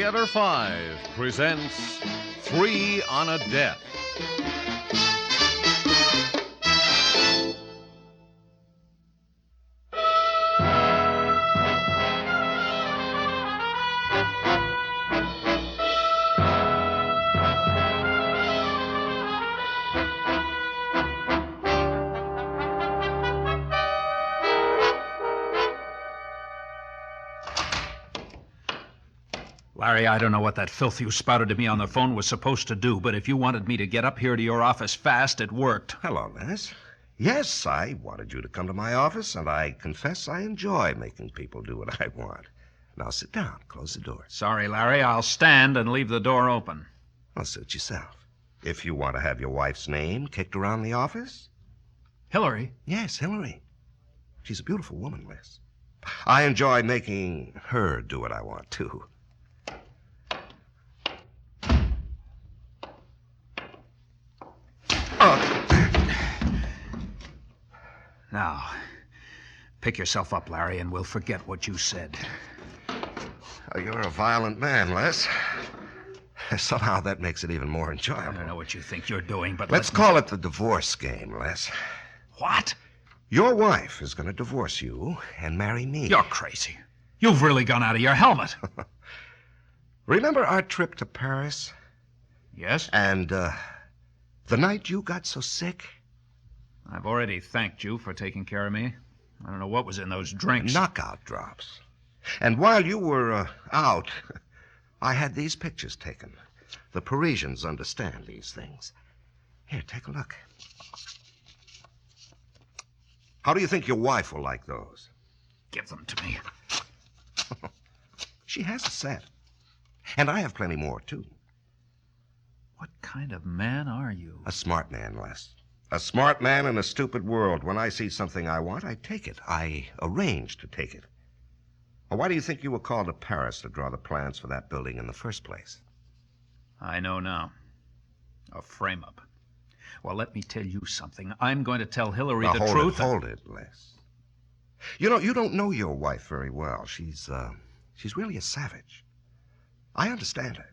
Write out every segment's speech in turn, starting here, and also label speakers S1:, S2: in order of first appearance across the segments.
S1: Theater 5 presents 3 on a Death.
S2: Larry, I don't know what that filth you spouted to me on the phone was supposed to do, but if you wanted me to get up here to your office fast, it worked.
S3: Hello, Les. Yes, I wanted you to come to my office, and I confess I enjoy making people do what I want. Now sit down. Close the door.
S2: Sorry, Larry, I'll stand and leave the door open.
S3: Well, suit yourself. If you want to have your wife's name kicked around the office.
S2: Hillary?
S3: Yes, Hillary. She's a beautiful woman, Les. I enjoy making her do what I want, too.
S2: Now, pick yourself up, Larry, and we'll forget what you said.
S3: Oh, you're a violent man, Les. Somehow that makes it even more enjoyable.
S2: I don't know what you think you're doing, but
S3: Let's call it the divorce game, Les.
S2: What?
S3: Your wife is going to divorce you and marry me.
S2: You're crazy. You've really gone out of your helmet.
S3: Remember our trip to Paris?
S2: Yes?
S3: And, the night you got so sick?
S2: I've already thanked you for taking care of me. I don't know what was in those drinks.
S3: Knockout drops. And while you were out, I had these pictures taken. The Parisians understand these things. Here, take a look. How do you think your wife will like those?
S2: Give them to me.
S3: She has a set. And I have plenty more, too.
S2: What kind of man are you?
S3: A smart man, Les. A smart man in a stupid world. When I see something I want, I take it. I arrange to take it. Well, why do you think you were called to Paris to draw the plans for that building in the first place?
S2: I know now. A frame-up. Well, let me tell you something. I'm going to tell Hillary the truth.
S3: Hold it, Les. You know, you don't know your wife very well. She's really a savage. I understand her.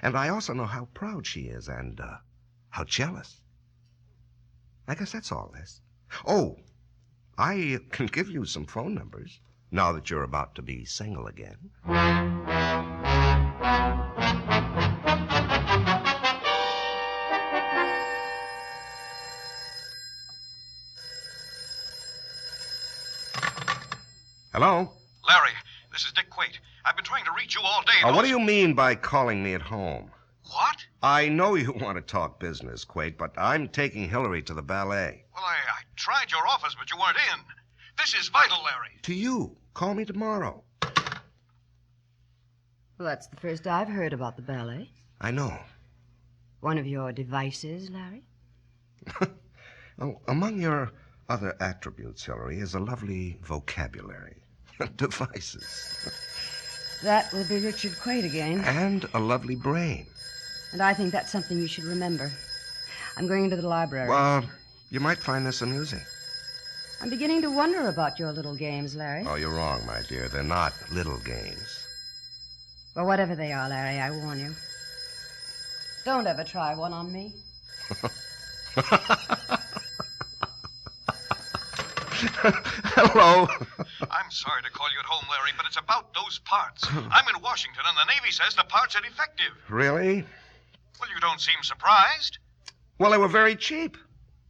S3: And I also know how proud she is and how jealous. I guess that's all, Les. Oh, I can give you some phone numbers now that you're about to be single again. Hello?
S4: Larry, this is Dick Quaid. I've been trying to reach you all day.
S3: What do you mean by calling me at home?
S4: What?
S3: I know you want to talk business, Quaid, but I'm taking Hillary to the ballet.
S4: Well, I tried your office, but you weren't in. This is vital, Larry.
S3: To you. Call me tomorrow.
S5: Well, that's the first I've heard about the ballet.
S3: I know.
S5: One of your devices, Larry?
S3: Oh, among your other attributes, Hillary, is a lovely vocabulary. Devices.
S5: That will be Richard Quaid again.
S3: And a lovely brain.
S5: And I think that's something you should remember. I'm going into the library.
S3: Well, you might find this amusing.
S5: I'm beginning to wonder about your little games, Larry.
S3: Oh, you're wrong, my dear. They're not little games.
S5: Well, whatever they are, Larry, I warn you. Don't ever try one on me.
S3: Hello.
S4: I'm sorry to call you at home, Larry, but it's about those parts. I'm in Washington, and the Navy says the parts are defective.
S3: Really?
S4: Well, you don't seem surprised.
S3: Well, they were very cheap.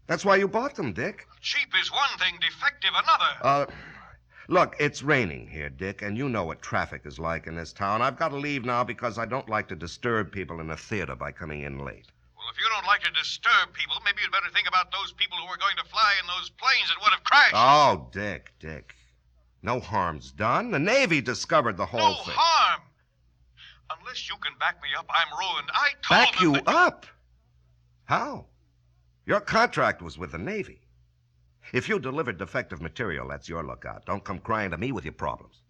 S3: That's why you bought them, Dick.
S4: Cheap is one thing, defective another.
S3: Look, it's raining here, Dick, and you know what traffic is like in this town. I've got to leave now because I don't like to disturb people in the theater by coming in late.
S4: Well, if you don't like to disturb people, maybe you'd better think about those people who are going to fly in those planes that would have crashed.
S3: Oh, Dick. No harm's done. The Navy discovered the whole thing.
S4: No harm. Unless you can back me up, I'm ruined. I told
S3: Back
S4: them
S3: you
S4: that...
S3: up? How? Your contract was with the Navy. If you delivered defective material, that's your lookout. Don't come crying to me with your problems.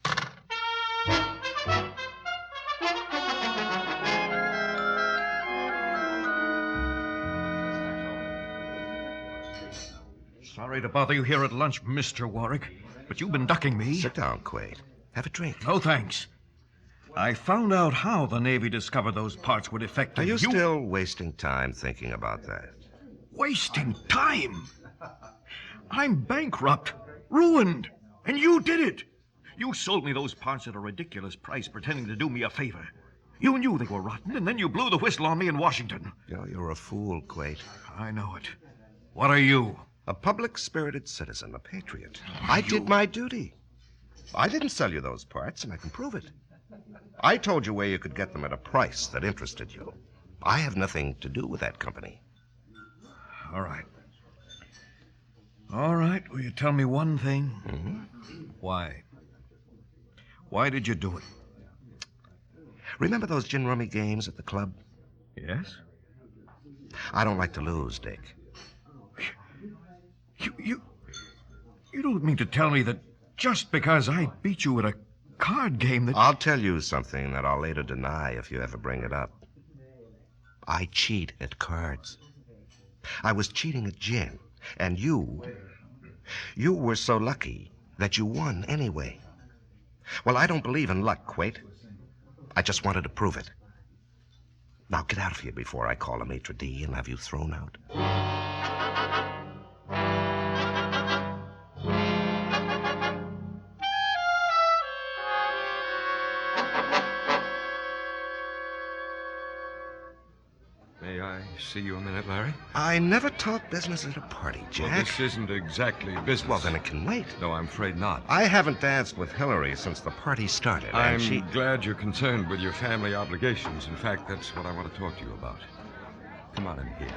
S6: Sorry to bother you here at lunch, Mr. Warrick, but you've been ducking me.
S3: Sit down, Quaid. Have a drink.
S6: No, thanks. I found out how the Navy discovered those parts were defective.
S3: Are you still wasting time thinking about that?
S6: Wasting time? I'm bankrupt, ruined, and you did it. You sold me those parts at a ridiculous price, pretending to do me a favor. You knew they were rotten, and then you blew the whistle on me in Washington.
S3: You're a fool, Quate.
S6: I know it. What are you?
S3: A public-spirited citizen, a patriot. I did my duty. I didn't sell you those parts, and I can prove it. I told you where you could get them at a price that interested you. I have nothing to do with that company.
S6: All right. All right, will you tell me one thing?
S3: Mm-hmm.
S6: Why? Why did you do it?
S3: Remember those gin rummy games at the club?
S6: Yes?
S3: I don't like to lose, Dick.
S6: You don't mean to tell me that just because I beat you at a card game that...
S3: I'll tell you something that I'll later deny if you ever bring it up. I cheat at cards. I was cheating at gin, and you were so lucky that you won anyway. Well, I don't believe in luck, Quate. I just wanted to prove it. Now get out of here before I call a maitre d' and have you thrown out.
S7: May I see you a minute, Larry?
S3: I never talk business at a party, Jack.
S7: Well, this isn't exactly business.
S3: Well, then it can wait.
S7: No, I'm afraid not.
S3: I haven't danced with Hillary since the party started.
S7: I'm
S3: and
S7: glad you're concerned with your family obligations. In fact, that's what I want to talk to you about. Come on in here.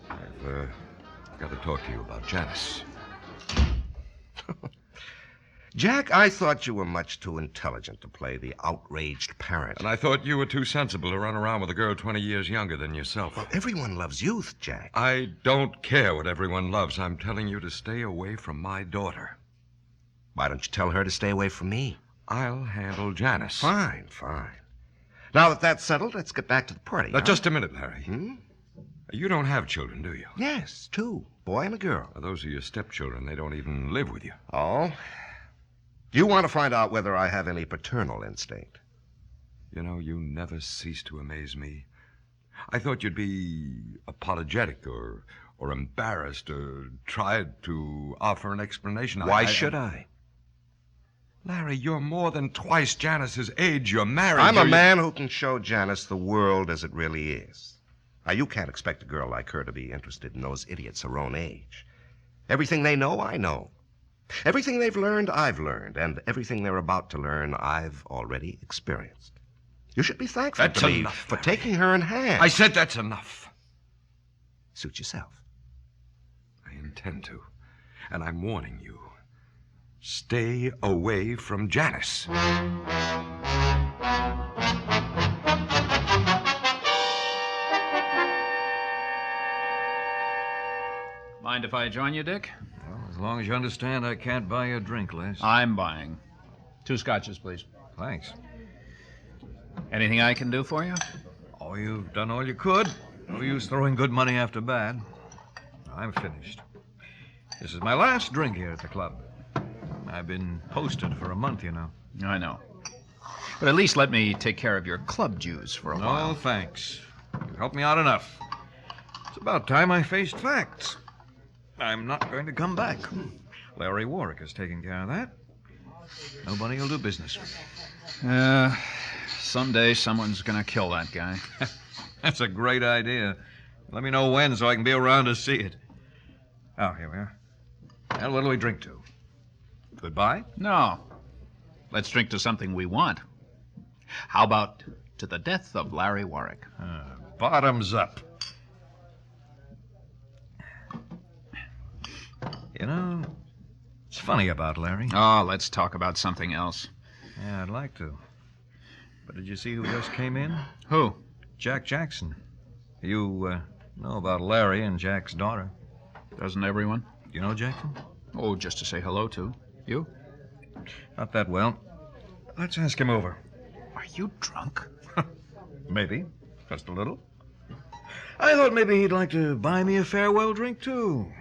S7: I've got to talk to you about Janice.
S3: Jack, I thought you were much too intelligent to play the outraged parent.
S7: And I thought you were too sensible to run around with a girl 20 years younger than yourself.
S3: Well, everyone loves youth, Jack.
S7: I don't care what everyone loves. I'm telling you to stay away from my daughter.
S3: Why don't you tell her to stay away from me?
S7: I'll handle Janice.
S3: Fine. Now that that's settled, let's get back to the party.
S7: Now, just a minute, Larry.
S3: Hmm?
S7: You don't have children, do you?
S3: Yes, two. Boy and a girl.
S7: Well, those are your stepchildren. They don't even live with you.
S3: Oh? You want to find out whether I have any paternal instinct?
S7: You know, you never cease to amaze me. I thought you'd be apologetic or embarrassed or tried to offer an explanation.
S3: Why should I?
S7: Larry, you're more than twice Janice's age. You're married.
S3: I'm a man who can show Janice the world as it really is. Now, you can't expect a girl like her to be interested in those idiots her own age. Everything they know, I know. Everything they've learned, I've learned. And everything they're about to learn, I've already experienced. You should be thankful
S7: That's
S3: to me
S7: enough,
S3: for
S7: Larry.
S3: taking her in hand.
S7: I said that's enough.
S3: Suit yourself.
S7: I intend to. And I'm warning you. Stay away from Janice.
S2: Mind if I join you, Dick?
S6: Well, as long as you understand I can't buy you a drink, Les.
S2: I'm buying. 2 scotches, please.
S6: Thanks.
S2: Anything I can do for you?
S6: Oh, you've done all you could. No use throwing good money after bad. I'm finished. This is my last drink here at the club. I've been posted for a month, you know.
S2: I know. But at least let me take care of your club dues for a while.
S6: No, thanks. You've helped me out enough. It's about time I faced facts. I'm not going to come back. Larry Warrick is taking care of that. Nobody will do business with me.
S2: Someday someone's going to kill that guy.
S6: That's a great idea. Let me know when so I can be around to see it. Oh, here we are. And what do we drink to? Goodbye?
S2: No. Let's drink to something we want. How about to the death of Larry Warrick?
S6: Bottoms up. You know, it's funny about Larry.
S2: Oh, let's talk about something else.
S6: Yeah, I'd like to. But did you see who just came in?
S2: Who?
S6: Jack Jackson. You know about Larry and Jack's daughter.
S2: Doesn't everyone?
S6: You know Jackson?
S2: Oh, just to say hello to. You?
S6: Not that well. Let's ask him over.
S2: Are you drunk?
S6: Maybe. Just a little. I thought maybe he'd like to buy me a farewell drink, too.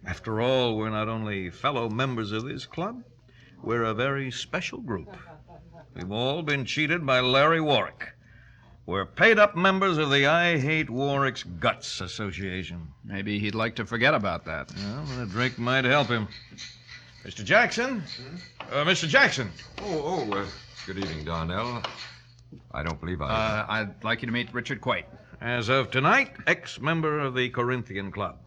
S6: After all, we're not only fellow members of this club,
S4: we're a very special group. We've all been cheated by Larry Warrick. We're paid-up members of the I Hate Warwick's Guts Association.
S2: Maybe he'd like to forget about that.
S4: Well, a drink might help him. Mr. Jackson? Mr. Jackson!
S7: Good evening, Darnell. I don't believe I...
S2: I'd like you to meet Richard Quaid.
S4: As of tonight, ex-member of the Corinthian Club.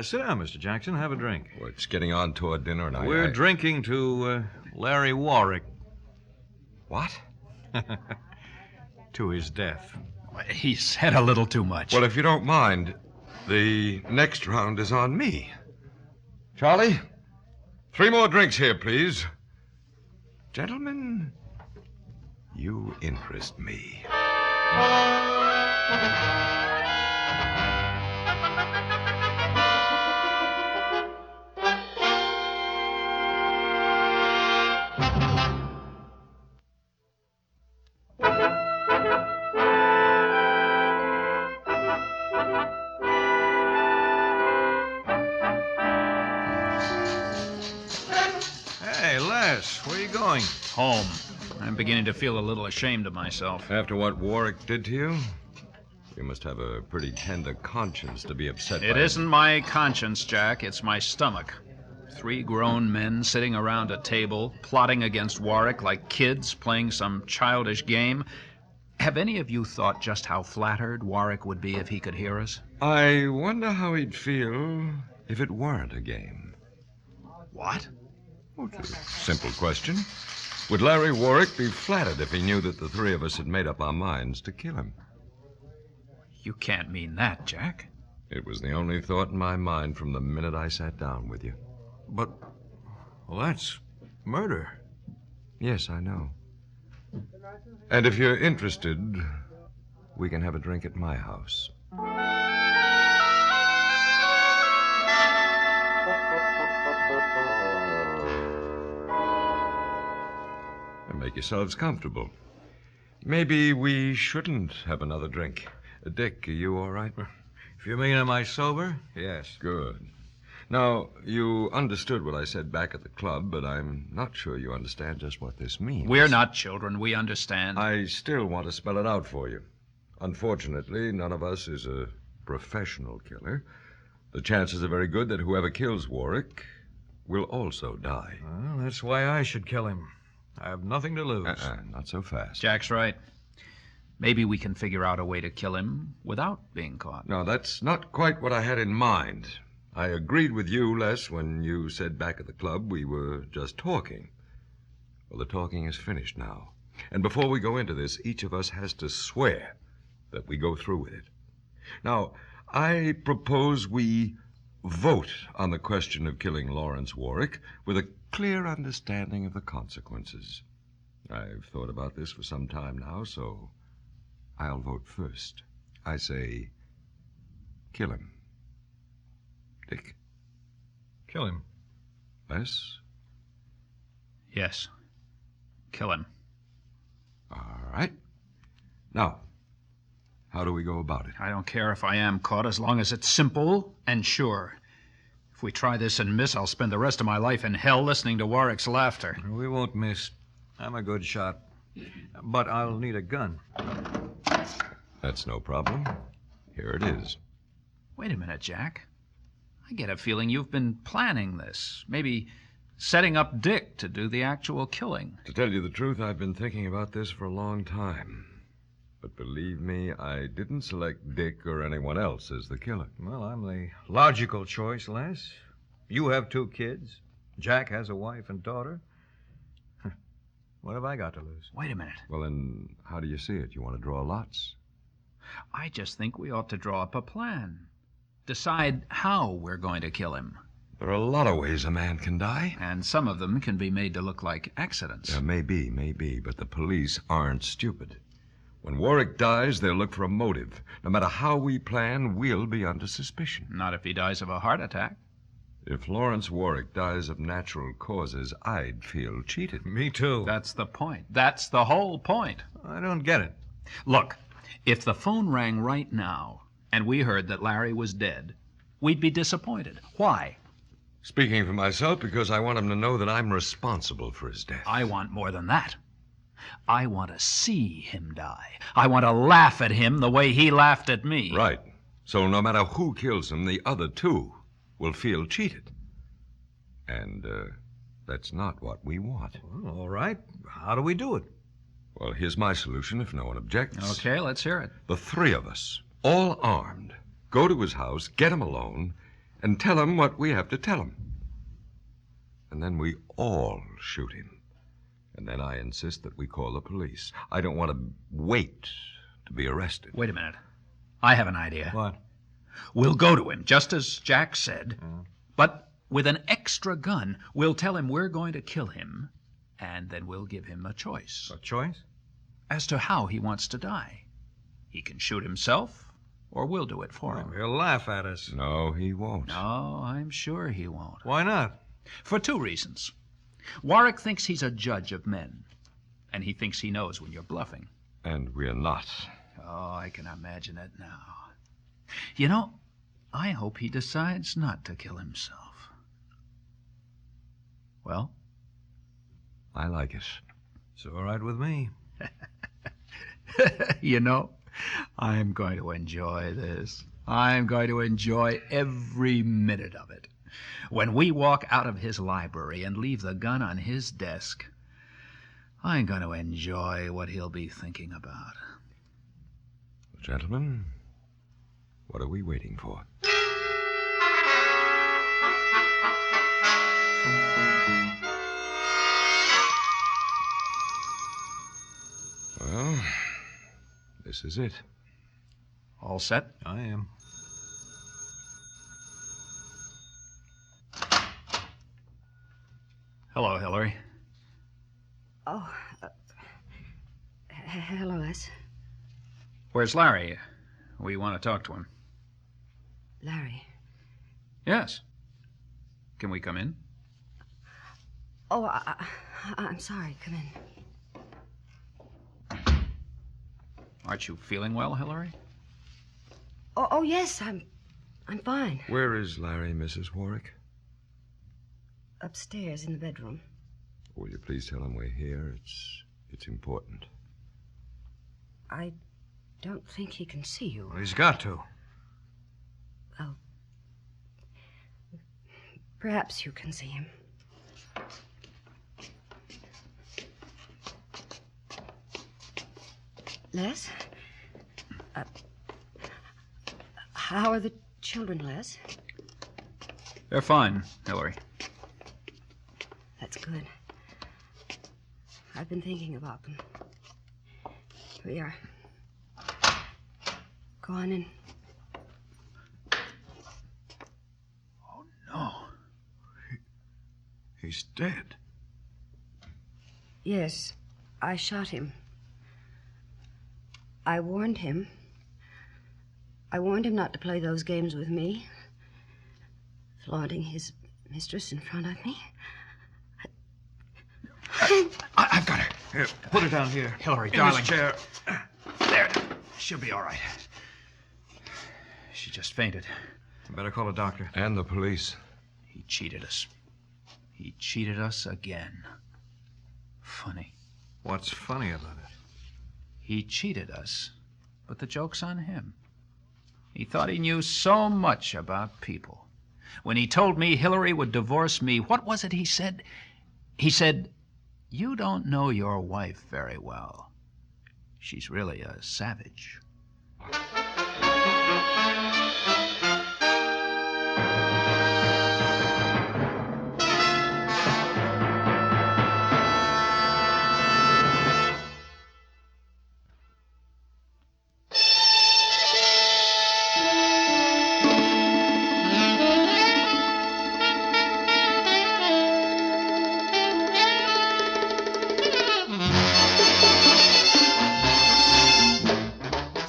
S4: Sit down, Mr. Jackson. Have a drink.
S7: Well, it's getting on toward dinner, and
S4: We're drinking to Larry Warrick.
S7: What?
S4: To his death.
S2: He said a little too much.
S7: Well, if you don't mind, the next round is on me. Charlie, 3 more drinks here, please. Gentlemen, you interest me.
S4: Hey, Les, where are you going?
S2: Home. I'm beginning to feel a little ashamed of myself.
S7: After what Warwick did to you, you must have a pretty tender conscience to be upset
S2: It
S7: by.
S2: isn't my conscience, Jack. It's my stomach. 3 grown men sitting around a table, plotting against Warwick like kids playing some childish game. Have any of you thought just how flattered Warwick would be if he could hear us?
S7: I wonder how he'd feel if it weren't a game.
S2: What?
S7: Well, it's a simple question. Would Larry Warwick be flattered if he knew that the 3 of us had made up our minds to kill him?
S2: You can't mean that, Jack.
S7: It was the only thought in my mind from the minute I sat down with you.
S4: But, well, that's murder.
S7: Yes, I know. And if you're interested, we can have a drink at my house. And make yourselves comfortable. Maybe we shouldn't have another drink. Dick, are you all right?
S4: If you mean, am I sober? Yes.
S7: Good. Now, you understood what I said back at the club, but I'm not sure you understand just what this means.
S2: We're not children. We understand.
S7: I still want to spell it out for you. Unfortunately, none of us is a professional killer. The chances are very good that whoever kills Warwick will also die.
S4: Well, that's why I should kill him. I have nothing to lose.
S7: Not so fast.
S2: Jack's right. Maybe we can figure out a way to kill him without being caught.
S7: No, that's not quite what I had in mind. I agreed with you, Les, when you said back at the club we were just talking. Well, the talking is finished now. And before we go into this, each of us has to swear that we go through with it. Now, I propose we vote on the question of killing Lawrence Warwick with a clear understanding of the consequences. I've thought about this for some time now, so I'll vote first. I say, kill him. Dick?
S4: Kill him.
S7: Les?
S2: Yes. Kill him.
S7: All right. Now, how do we go about it?
S2: I don't care if I am caught as long as it's simple and sure. If we try this and miss, I'll spend the rest of my life in hell listening to Warwick's laughter.
S4: We won't miss. I'm a good shot. But I'll need a gun.
S7: That's no problem. Here it is.
S2: Wait a minute, Jack. I get a feeling you've been planning this. Maybe setting up Dick to do the actual killing.
S7: To tell you the truth, I've been thinking about this for a long time. But believe me, I didn't select Dick or anyone else as the killer.
S4: Well, I'm the logical choice, Les. You have 2 kids. Jack has a wife and daughter. What have I got to lose?
S2: Wait a minute.
S7: Well, then, how do you see it? You want to draw lots?
S2: I just think we ought to draw up a plan. Decide how we're going to kill him.
S7: There are a lot of ways a man can die.
S2: And some of them can be made to look like accidents.
S7: Maybe, but the police aren't stupid. When Warwick dies, they'll look for a motive. No matter how we plan, we'll be under suspicion.
S2: Not if he dies of a heart attack.
S7: If Lawrence Warwick dies of natural causes, I'd feel cheated.
S4: Me too.
S2: That's the point. That's the whole point.
S4: I don't get it.
S2: Look, if the phone rang right now and we heard that Larry was dead, we'd be disappointed. Why?
S7: Speaking for myself, because I want him to know that I'm responsible for his death.
S2: I want more than that. I want to see him die. I want to laugh at him the way he laughed at me.
S7: Right. So no matter who kills him, the other two will feel cheated. And that's not what we want.
S4: Well, all right. How do we do it?
S7: Well, here's my solution, if no one objects.
S2: Okay, let's hear it.
S7: The three of us, all armed, go to his house, get him alone, and tell him what we have to tell him. And then we all shoot him. And then I insist that we call the police. I don't want to wait to be arrested.
S2: Wait a minute. I have an idea.
S4: What?
S2: We'll go to him, just as Jack said, but with an extra gun. We'll tell him we're going to kill him, and then we'll give him a choice
S4: A choice?
S2: as to how he wants to die. He can shoot himself, or we'll do it for him.
S4: He'll laugh at us.
S7: No, he won't.
S2: No, I'm sure he won't.
S4: Why not?
S2: For two reasons. Warrick thinks he's a judge of men, and he thinks he knows when you're bluffing.
S7: And we're not.
S2: Oh, I can imagine it now. You know, I hope he decides not to kill himself. Well?
S7: I like it.
S4: It's all right with me.
S2: You know, I'm going to enjoy this. I'm going to enjoy every minute of it. When we walk out of his library and leave the gun on his desk, I'm going to enjoy what he'll be thinking about.
S7: Gentlemen, what are we waiting for? Well, this is it.
S2: All set?
S4: I am.
S2: Hello, Hillary.
S5: Oh, hello, Les.
S2: Where's Larry? We want to talk to him.
S5: Larry.
S2: Yes. Can we come in?
S5: Oh, I'm sorry. Come in.
S2: Aren't you feeling well, Hillary?
S5: Oh, yes, I'm fine.
S7: Where is Larry, Mrs. Warrick?
S5: Upstairs in the bedroom.
S7: Will you please tell him we're here? It's important.
S5: I don't think he can see you.
S4: Well, he's got to.
S5: Oh. Perhaps you can see him. Les? How are the children, Les?
S2: They're fine, Hillary.
S5: That's good. I've been thinking about them. We are. Go on in.
S2: Oh, no.
S6: He's dead.
S5: Yes, I shot him. I warned him. I warned him not to play those games with me. Flaunting his mistress in front of me.
S2: I've got her.
S4: Here, put her down here.
S2: Hillary,
S4: In
S2: darling.
S4: this chair.
S2: There. She'll be all right. She just fainted.
S4: Better call a doctor.
S7: And the police.
S2: He cheated us. He cheated us again. Funny.
S4: What's funny about it?
S2: He cheated us, but the joke's on him. He thought he knew so much about people. When he told me Hillary would divorce me, what was it he said? He said, "You don't know your wife very well. She's really a savage."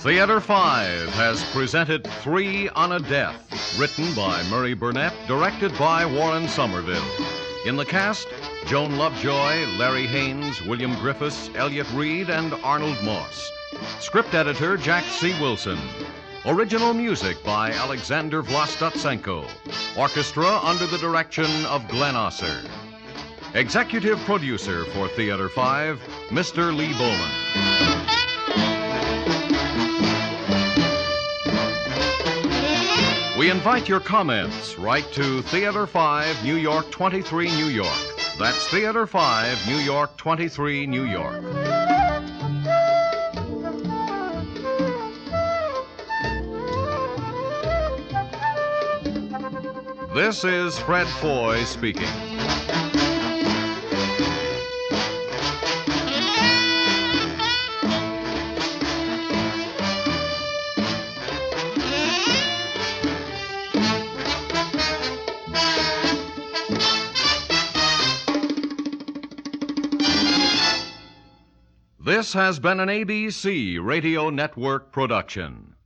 S1: Theater 5 has presented 3 on a Death, written by Murray Burnett, directed by Warren Somerville. In the cast, Joan Lovejoy, Larry Haines, William Griffis, Elliott Reid, and Arnold Moss. Script editor, Jack C. Wilson. Original music by Alexander Vlastotsenko. Orchestra under the direction of Glenn Osser. Executive producer for Theater 5, Mr. Lee Bowman. We invite your comments. Write to Theater 5, New York 23, New York. That's Theater 5, New York 23, New York. This is Fred Foy speaking. This has been an ABC Radio Network production.